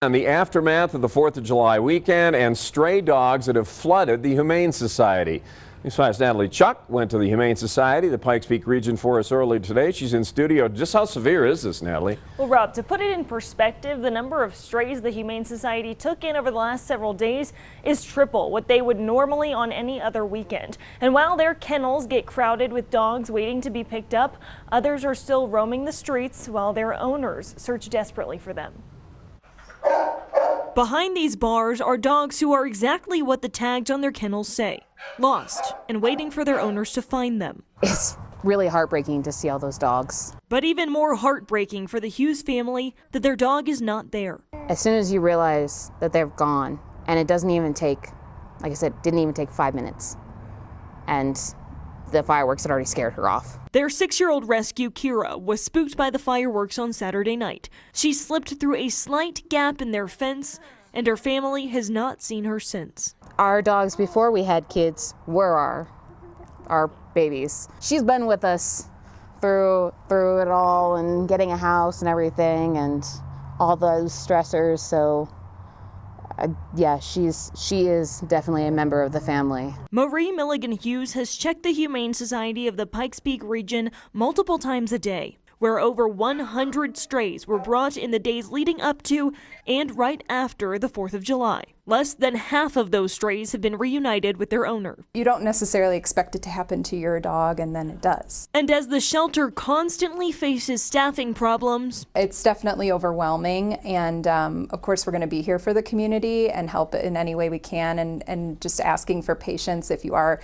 And the aftermath of the 4th of July weekend and stray dogs that have flooded the Humane Society. News 5's Natalie Chuck went to the Humane Society, the Pikes Peak region, for us earlier today. She's in studio. Just how severe is this, Natalie? Well, Rob, to put it in perspective, the number of strays the Humane Society took in over the last several days is triple what they would normally on any other weekend. And while their kennels get crowded with dogs waiting to be picked up, others are still roaming the streets while their owners search desperately for them. Behind these bars are dogs who are exactly what the tags on their kennels say, lost and waiting for their owners to find them. It's really heartbreaking to see all those dogs. But even more heartbreaking for the Hughes family that their dog is not there. As soon as you realize that they're gone, and it doesn't even take, like I said, didn't even take 5 minutes, and the fireworks had already scared her off. Their 6-year-old rescue, Kira, was spooked by the fireworks on Saturday night. She slipped through a slight gap in their fence, and her family has not seen her since. Our dogs, before we had kids, were our babies. She's been with us through it all, and getting a house and everything, and all those stressors. So yeah, she is definitely a member of the family. Marie Milligan Hughes has checked the Humane Society of the Pikes Peak region multiple times a day, where over 100 strays were brought in the days leading up to and right after the 4th of July. Less than half of those strays have been reunited with their owner. You don't necessarily expect it to happen to your dog, and then it does. And as the shelter constantly faces staffing problems, it's definitely overwhelming, and of course we're going to be here for the community and help in any way we can, and just asking for patience if you are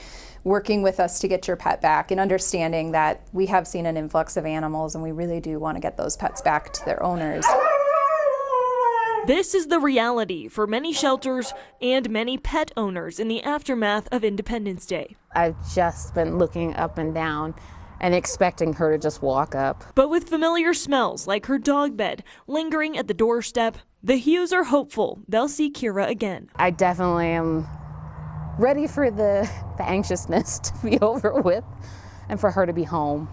working with us to get your pet back, and understanding that we have seen an influx of animals and we really do want to get those pets back to their owners. This is the reality for many shelters and many pet owners in the aftermath of Independence Day. I've just been looking up and down and expecting her to just walk up. But with familiar smells like her dog bed lingering at the doorstep, the Hughes are hopeful they'll see Kira again. I definitely am ready for the anxiousness to be over with and for her to be home.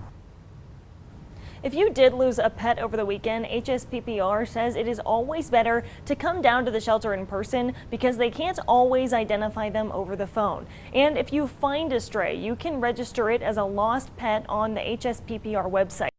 If you did lose a pet over the weekend, HSPPR says it is always better to come down to the shelter in person because they can't always identify them over the phone. And if you find a stray, you can register it as a lost pet on the HSPPR website.